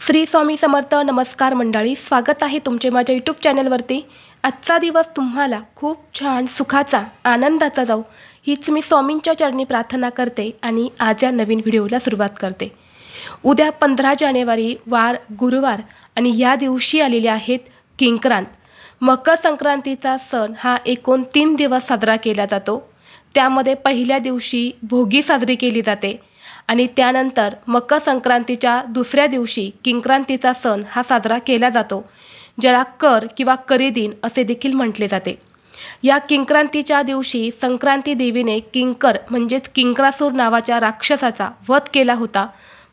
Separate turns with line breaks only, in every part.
श्री स्वामी समर्थ. नमस्कार मंडळी, स्वागत आहे तुमचे माझ्या यूट्यूब चॅनलवरती. आजचा दिवस तुम्हाला खूप छान सुखाचा आनंदाचा जाऊ हीच मी स्वामींच्या चरणी प्रार्थना करते आणि आज या नवीन व्हिडिओला सुरुवात करते. उद्या 15 जानेवारी वार गुरुवार आणि या दिवशी आलेले आहेत किंक्रांत. मकर संक्रांतीचा सण हा एकूण 3 दिवस साजरा केला जातो. त्यामध्ये पहिल्या दिवशी भोगी साजरी केली जाते आणि त्यानंतर मकर संक्रांतीच्या दुसऱ्या दिवशी किंक्रांतीचा सण हा साजरा केला जातो, ज्याला कर किंवा करीदिन असे देखील म्हटले जाते. या किंक्रांतीच्या दिवशी संक्रांती देवीने किंकर म्हणजेच किंक्रासूर नावाच्या राक्षसाचा वध केला होता,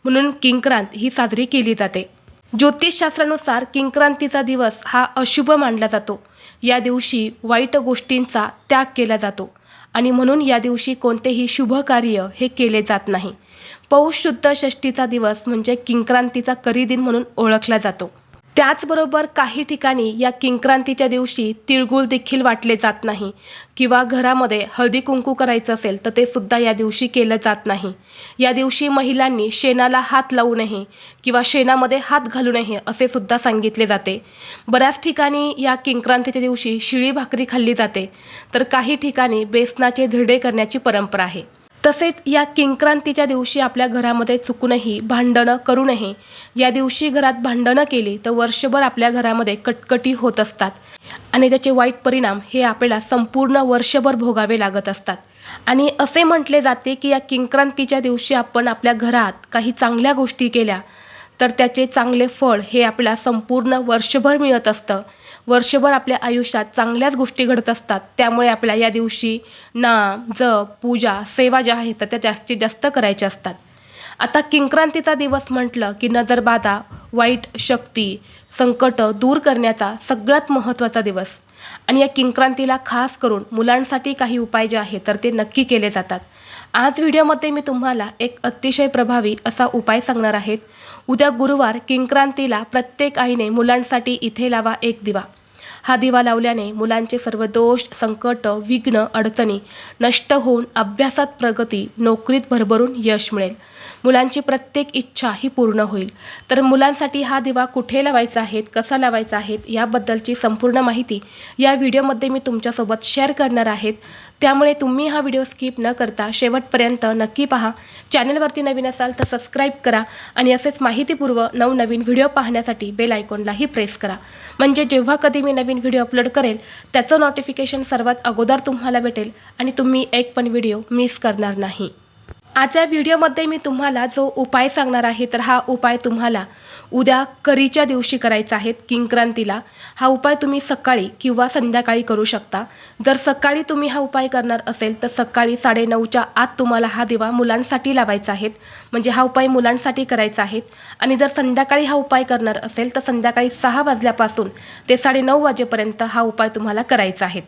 म्हणून किंक्रांत ही साजरी केली जाते. ज्योतिषशास्त्रानुसार किंक्रांतीचा दिवस हा अशुभ मानला जातो. या दिवशी वाईट गोष्टींचा त्याग केला जातो आणि म्हणून या दिवशी कोणतेही शुभ कार्य हे केले जात नाही. पौष शुद्ध षष्टीचा दिवस म्हणजे किंक्रांतीचा करीदिन म्हणून ओळखला जातो. त्याचबरोबर काही ठिकाणी या किंक्रांतीच्या दिवशी तिळगुळ देखील वाटले जात नाही किंवा घरामध्ये हळदी कुंकू करायचं असेल तर ते सुद्धा या दिवशी केलं जात नाही. या दिवशी महिलांनी शेणाला हात लावू नये किंवा शेणामध्ये हात घालू नये असे सुद्धा सांगितले जाते. बऱ्याच ठिकाणी या किंक्रांतीच्या दिवशी शिळी भाकरी खाल्ली जाते, तर काही ठिकाणी बेसनाचे धिरडे करण्याची परंपरा आहे. तसेच या किंक्रांतीच्या दिवशी आपल्या घरामध्ये चुकूनही भांडणं करू नये. या दिवशी घरात भांडणं केली तर वर्षभर आपल्या घरामध्ये कटकटी होत असतात आणि त्याचे वाईट परिणाम हे आपल्याला संपूर्ण वर्षभर भोगावे लागत असतात. आणि असे म्हटले जाते की या किंक्रांतीच्या दिवशी आपण आपल्या घरात काही चांगल्या गोष्टी केल्या तर त्याचे चांगले फळ हे आपल्याला संपूर्ण वर्षभर मिळत असतं. वर्षभर आपल्या आयुष्यात चांगल्याच गोष्टी घडत असतात. त्यामुळे आपल्याला या दिवशी नाम जप पूजा सेवा ज्या आहेत त्या जास्तीत जास्त करायच्या असतात. आता किंक्रांतीचा दिवस म्हटलं की नजरबाधा वाईट शक्ती संकट दूर करण्याचा सगळ्यात महत्त्वाचा दिवस. आणि या किंक्रांतीला खास करून मुलांसाठी काही उपाय जे आहेत तर ते नक्की केले जातात. आज व्हिडिओमध्ये मी तुम्हाला एक अतिशय प्रभावी असा उपाय सांगणार आहेत. उद्या गुरुवार किंक्रांतीला प्रत्येक आईने मुलांसाठी इथे लावा एक दिवा. हा दिवा लावल्याने मुलांचे सर्व दोष संकट विघ्न अडचणी नष्ट होऊन अभ्यासात प्रगती नोकरीत भरभरून यश मिळेल. मुलांची प्रत्येक इच्छा ही पूर्ण होईल. तर मुलांसाठी हा दिवा कुठे लावायचा आहे कसा लावायचा आहे याबद्दलची संपूर्ण माहिती या व्हिडिओमध्ये मी तुमच्यासोबत शेअर करणार आहेत. त्यामुळे तुम्ही हा व्हिडिओ स्किप न करता शेवटपर्यंत नक्की पहा. चॅनलवरती नवीन असाल तर सबस्क्राईब करा आणि असेच माहितीपूर्व नवनवीन व्हिडिओ पाहण्यासाठी बेल आयकॉनलाही प्रेस करा, म्हणजे जेव्हा कधी मी नवीन व्हिडिओ अपलोड करेल त्याचं नोटिफिकेशन सर्वात अगोदर तुम्हाला भेटेल आणि तुम्ही एक पण व्हिडिओ मिस करणार नाही. आजच्या व्हिडिओमध्ये मी तुम्हाला जो उपाय सांगणार आहे तर हा उपाय तुम्हाला उद्या करीच्या दिवशी करायचा आहे किंक्रांतीला. हा उपाय तुम्ही सकाळी किंवा संध्याकाळी करू शकता. जर सकाळी तुम्ही हा उपाय करणार असेल तर सकाळी 9:30च्या आत तुम्हाला हा दिवा मुलांसाठी लावायचा आहे, म्हणजे हा उपाय मुलांसाठी करायचा आहे. आणि जर संध्याकाळी हा उपाय करणार असेल तर संध्याकाळी 6 वाजल्यापासून ते 9:30 वाजेपर्यंत हा उपाय तुम्हाला करायचा आहे.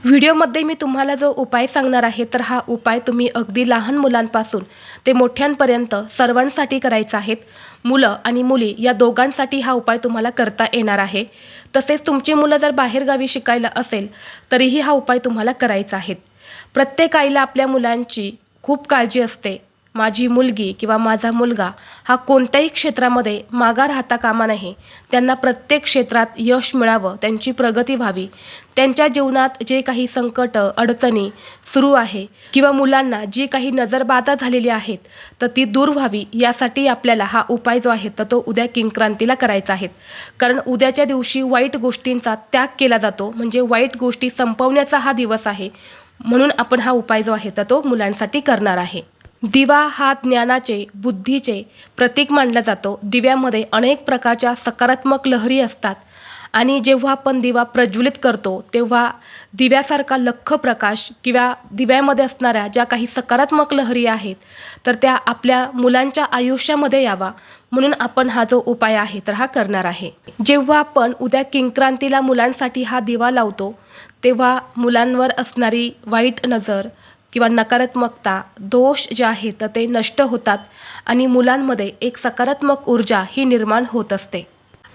व्हिडिओमध्ये मी तुम्हाला जो उपाय सांगणार आहे तर हा उपाय तुम्ही अगदी लहान मुलांपासून ते मोठ्यांपर्यंत सर्वांसाठी करायचा आहे. मुलं आणि मुली या दोघांसाठी हा उपाय तुम्हाला करता येणार आहे. तसेच तुमची मुलं जर बाहेरगावी शिकायला असेल तरीही हा उपाय तुम्हाला करायचा आहे. प्रत्येक आईला आपल्या मुलांची खूप काळजी असते. माझी मुलगी किंवा माझा मुलगा हा कोणत्याही क्षेत्रामध्ये मागा राहता कामा नये. त्यांना प्रत्येक क्षेत्रात यश मिळावं, त्यांची प्रगती व्हावी. त्यांच्या जीवनात जे काही संकट अडचणी सुरू आहे किंवा मुलांना जी काही नजरबाधा झालेली आहेत तर ती दूर व्हावी, यासाठी आपल्याला हा उपाय जो आहे तर तो उद्या किंक्रांतीला करायचा आहे. कारण उद्याच्या दिवशी वाईट गोष्टींचा त्याग केला जातो, म्हणजे वाईट गोष्टी संपवण्याचा हा दिवस आहे. म्हणून आपण हा उपाय जो आहे तर तो मुलांसाठी करणार आहे. दिवा हा ज्ञानाचे बुद्धीचे प्रतीक मानला जातो. दिव्यामध्ये अनेक प्रकारच्या सकारात्मक लहरी असतात आणि जेव्हा आपण दिवा प्रज्वलित करतो तेव्हा दिव्यासारखा लख्ख प्रकाश किंवा दिव्यामध्ये असणाऱ्या ज्या काही सकारात्मक लहरी आहेत तर त्या आपल्या मुलांच्या आयुष्यामध्ये यावा, म्हणून आपण हा जो उपाय आहे तर हा करणार आहे. जेव्हा आपण उद्या किंक्रांतीला मुलांसाठी हा दिवा लावतो तेव्हा मुलांवर असणारी वाईट नजर किंवा नकारात्मकता दोष जे आहेत तर ते नष्ट होतात आणि मुलांमध्ये एक सकारात्मक ऊर्जा ही निर्माण होत असते.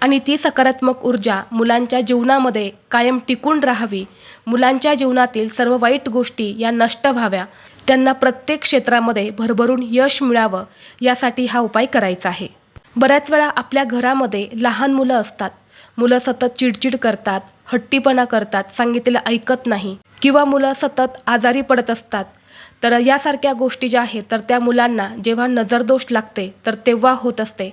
आणि ती सकारात्मक ऊर्जा मुलांच्या जीवनामध्ये कायम टिकून राहावी. मुलांच्या जीवनातील सर्व वाईट गोष्टी या नष्ट व्हाव्या, त्यांना प्रत्येक क्षेत्रामध्ये भरभरून यश मिळावं, यासाठी हा उपाय करायचा आहे. बऱ्याच वेळा आपल्या घरामध्ये लहान मुलं असतात. मुलं सतत चिडचिड करतात, हट्टीपणा करतात, सांगितलेलं ऐकत नाही किंवा मुलं सतत आजारी पडत असतात. तर यासारख्या गोष्टी ज्या आहेत तर त्या मुलांना जेव्हा नजरदोष लागते तर तेव्हा होत असते.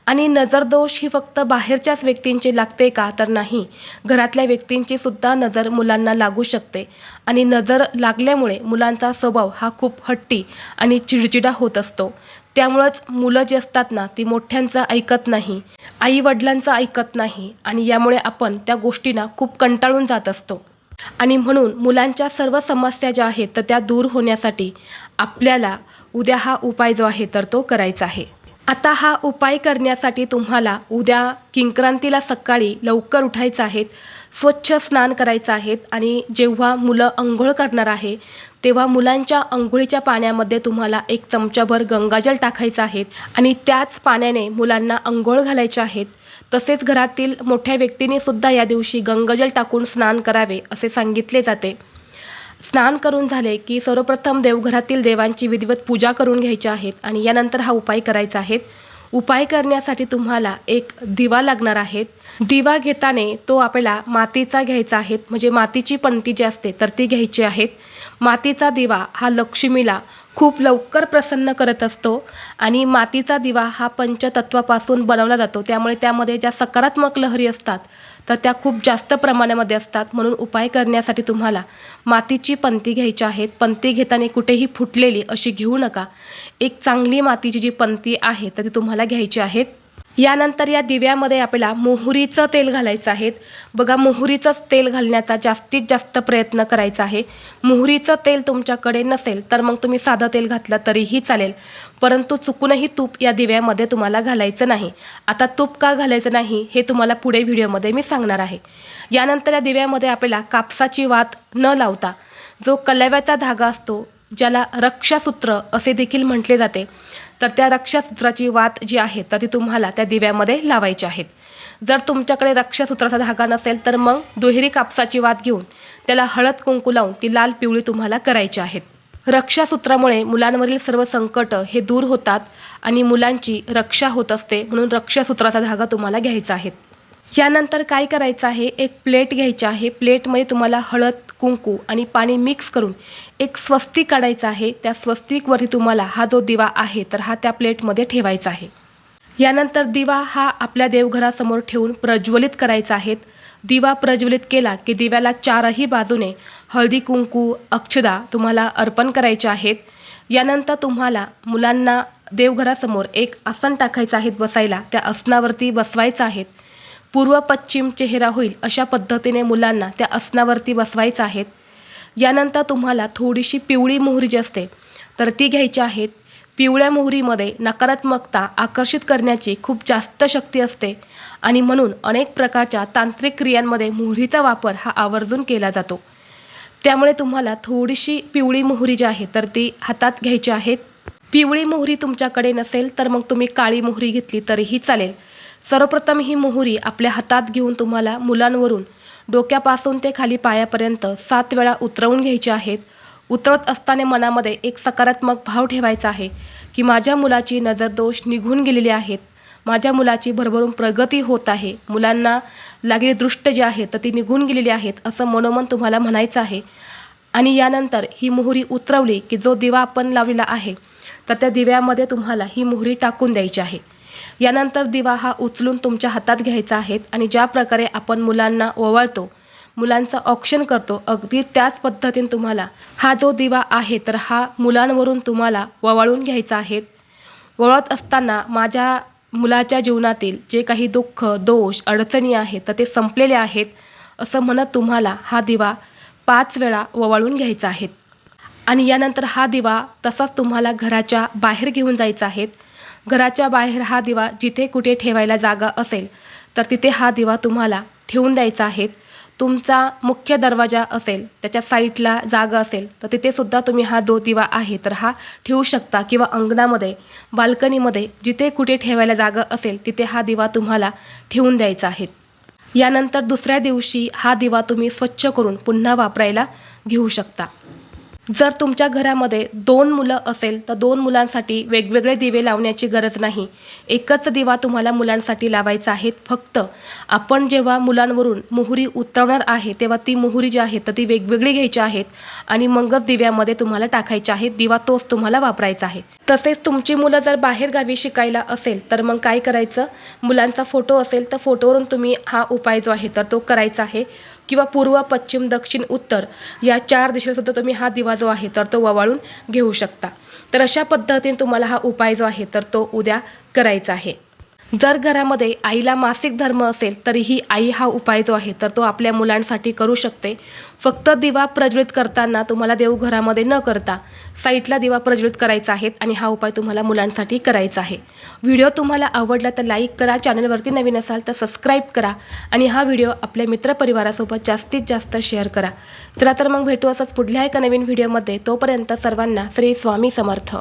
आणि नजरदोष ही फक्त बाहेरच्याच व्यक्तींची लागते का तर नाही, घरातल्या व्यक्तींची सुद्धा नजर मुलांना लागू शकते. आणि नजर लागल्यामुळे मुलांचा स्वभाव हा खूप हट्टी आणि चिडचिडा होत असतो. त्यामुळंच मुलं जी असतात ना ती मोठ्यांचं ऐकत नाही, आई-वडिलांचं ऐकत नाही आणि यामुळे आपण त्या गोष्टींना खूप कंटाळून जात असतो. आणि म्हणून मुलांच्या सर्व समस्या ज्या आहेत तर त्या दूर होण्यासाठी आपल्याला उद्या हा उपाय जो आहे तर तो करायचा आहे. आता हा उपाय करण्यासाठी तुम्हाला उद्या किंक्रांतीला सकाळी लवकर उठायचं आहे, स्वच्छ स्नान करायचं आहे आणि जेव्हा मुलं अंघोळ करणार आहे तेव्हा मुलांच्या अंघोळीच्या पाण्यामध्ये तुम्हाला 1 चमचाभर गंगाजल टाकायचं आहे आणि त्याच पाण्याने मुलांना अंघोळ घालायचे आहेत. तसेच घरातील मोठ्या व्यक्तींनी सुद्धा या दिवशी गंगाजल टाकून स्नान करावे असे सांगितले जाते. स्नान करून झाले की सर्वप्रथम देवघरातील देवांची विधिवत पूजा करून घ्यायची आहेत आणि यानंतर हा उपाय करायचा आहे. उपाय करण्यासाठी तुम्हाला एक दिवा लागणार आहे. दिवा घेताना तो आपल्याला मातीचा घ्यायचा आहे, म्हणजे मातीची पणती जी असते तर ती घ्यायची आहे. मातीचा दिवा हा लक्ष्मीला खूप लवकर प्रसन्न करत असतो आणि मातीचा दिवा हा पंचतत्वापासून बनवला जातो. त्यामुळे त्यामध्ये ज्या सकारात्मक लहरी असतात तर त्या खूप जास्त प्रमाणामध्ये असतात. म्हणून उपाय करण्यासाठी तुम्हाला मातीची पणती घ्यायची आहे. पणती घेताना कुठेही फुटलेली अशी घेऊ नका. एक चांगली मातीची जी पणती आहे तर ती तुम्हाला घ्यायची आहे. यानंतर या दिव्यामध्ये आपल्याला मोहरीचं तेल घालायचं आहे. बघा, मोहरीचंच तेल घालण्याचा जास्तीत जास्त प्रयत्न करायचा आहे. मोहरीचं तेल तुमच्याकडे नसेल तर मग तुम्ही साधं तेल घातलं तरीही चालेल, परंतु चुकूनही तूप या दिव्यामध्ये तुम्हाला घालायचं नाही. आता तूप का घालायचं नाही हे तुम्हाला पुढे व्हिडिओमध्ये मी सांगणार आहे. यानंतर या दिव्यामध्ये आपल्याला कापसाची वात न लावता जो कलाव्याचा धागा असतो, ज्याला रक्षासूत्र असे देखील म्हटले जाते, तर त्या रक्षासूत्राची वात जी आहे तर ती तुम्हाला त्या दिव्यामध्ये लावायची आहेत. जर तुमच्याकडे रक्षासूत्राचा धागा नसेल तर मग दुहेरी कापसाची वात घेऊन त्याला हळद कुंकू लावून ती लाल पिवळी तुम्हाला करायची आहेत. रक्षासूत्रामुळे मुलांवरील सर्व संकट हे दूर होतात आणि मुलांची रक्षा होत असते. म्हणून रक्षासूत्राचा धागा तुम्हाला घ्यायचा आहे. यानंतर काय करायचं आहे, एक प्लेट घ्यायची आहे. प्लेटमध्ये तुम्हाला हळद, कुंकू आणि पाणी मिक्स करून एक स्वस्तिक काढायचं आहे. त्या स्वस्तिकवरती तुम्हाला हा जो दिवा आहे तर हा त्या प्लेटमध्ये ठेवायचा आहे. यानंतर दिवा हा आपल्या देवघरासमोर ठेवून प्रज्वलित करायचा आहे. दिवा प्रज्वलित केला की दिव्याला चारही बाजूने हळदी, कुंकू, अक्षदा तुम्हाला अर्पण करायचे आहेत. यानंतर तुम्हाला मुलांना देवघरासमोर एक आसन टाकायचं आहे बसायला. त्या आसनावरती बसवायचं आहे. पूर्व पश्चिम चेहरा होईल अशा पद्धतीने मुलांना त्या आसनावरती बसवायचं आहे. यानंतर तुम्हाला थोडीशी पिवळी मोहरी जी असते तर ती घ्यायची आहे. पिवळ्या मोहरीमध्ये नकारात्मकता आकर्षित करण्याची खूप जास्त शक्ती असते आणि म्हणून अनेक प्रकारच्या तांत्रिक क्रियांमध्ये मोहरीचा वापर हा आवर्जून केला जातो. त्यामुळे तुम्हाला थोडीशी पिवळी मोहरी जी आहे तर ती हातात घ्यायची आहे. पिवळी मोहरी तुमच्याकडे नसेल तर मग तुम्ही काळी मोहरी घेतली तरीही चालेल. सर्वप्रथम ही मोहरी आपल्या हातात घेऊन तुम्हाला मुलांवरून डोक्यापासून ते खाली पायापर्यंत 7 वेळा उतरवून घ्यायची आहेत. उतरवत असताना मनामध्ये एक सकारात्मक भाव ठेवायचा आहे की माझ्या मुलाची नजरदोष निघून गेलेली आहेत, माझ्या मुलाची भरभरून प्रगती होत आहे, मुलांना लागलेली दृष्ट जी आहे तर ती निघून गेलेली आहेत असं मनोमन तुम्हाला म्हणायचं आहे. आणि यानंतर ही मोहरी उतरवली की जो दिवा आपण लावलेला आहे तर त्या दिव्यामध्ये तुम्हाला ही मोहरी टाकून द्यायची आहे. यानंतर दिवा हा उचलून तुमच्या हातात घ्यायचा आहे आणि ज्या प्रकारे आपण मुलांना ओवाळतो, मुलांचं औक्षण करतो, अगदी त्याच पद्धतीने तुम्हाला हा जो दिवा आहे तर हा मुलांवरून तुम्हाला ओवाळून घ्यायचा आहे. ओवाळत असताना माझ्या मुलाच्या जीवनातील जे काही दुःख, दोष, अडचणी आहेत तर ते संपलेले आहेत असं म्हणत तुम्हाला हा दिवा 5 वेळा ओवाळून घ्यायचा आहे. आणि यानंतर हा दिवा तसाच तुम्हाला घराच्या बाहेर घेऊन जायचा आहे. घराच्या बाहेर हा दिवा जिथे कुठे ठेवायला जागा असेल तर तिथे हा दिवा तुम्हाला ठेवून द्यायचा आहे. तुमचा मुख्य दरवाजा असेल त्याच्या साईडला जागा असेल तर तिथे सुद्धा तुम्ही हा दिवा आहे तर हा ठेवू शकता किंवा अंगणामध्ये, बाल्कनीमध्ये जिथे कुठे ठेवायला जागा असेल तिथे हा दिवा तुम्हाला ठेवून द्यायचा आहे. यानंतर दुसऱ्या दिवशी हा दिवा तुम्ही स्वच्छ करून पुन्हा वापरायला घेऊ शकता. जर तुमच्या घरामध्ये 2 मुलं असेल तर 2 मुलांसाठी वेगवेगळे दिवे लावण्याची गरज नाही. एकच दिवा तुम्हाला मुलांसाठी लावायचा आहे. फक्त आपण जेव्हा मुलांवरून मोहरी उतरवणार आहे तेव्हा ती मोहरी जी आहे तर ती वेगवेगळी घ्यायची आहेत आणि मगच दिव्यामध्ये तुम्हाला टाकायची आहे. दिवा तोच तुम्हाला वापरायचा आहे. तसेच तुमची मुलं जर बाहेरगावी शिकायला असेल तर मग काय करायचं, मुलांचा फोटो असेल तर फोटोवरून तुम्ही हा उपाय जो आहे तर तो करायचा आहे. किंवा पूर्व, पश्चिम, दक्षिण, उत्तर या 4 दिशेलासुद्धा तुम्ही हा दिवा जो आहे तर तो ओवाळून घेऊ शकता. तर अशा पद्धतीने तुम्हाला हा उपाय जो आहे तर तो उद्या करायचा आहे. जर घरामध्ये आईला मासिक धर्म असेल तरीही आई हा उपाय जो आहे तर तो आपल्या मुलांसाठी करू शकते. फक्त दिवा प्रज्वलित करताना तुम्हाला देवघरामध्ये न करता साईडला दिवा प्रज्वलित करायचा आहे आणि हा उपाय तुम्हाला मुलांसाठी करायचा आहे. व्हिडिओ तुम्हाला आवडला तर लाईक करा, चॅनलवरती नवीन असाल तर सबस्क्राईब करा आणि हा व्हिडिओ आपल्या मित्रपरिवारासोबत जास्तीत जास्त शेअर करा. चला तर मग भेटू असंच पुढल्या एका नवीन व्हिडिओमध्ये. तोपर्यंत सर्वांना श्री स्वामी समर्थ.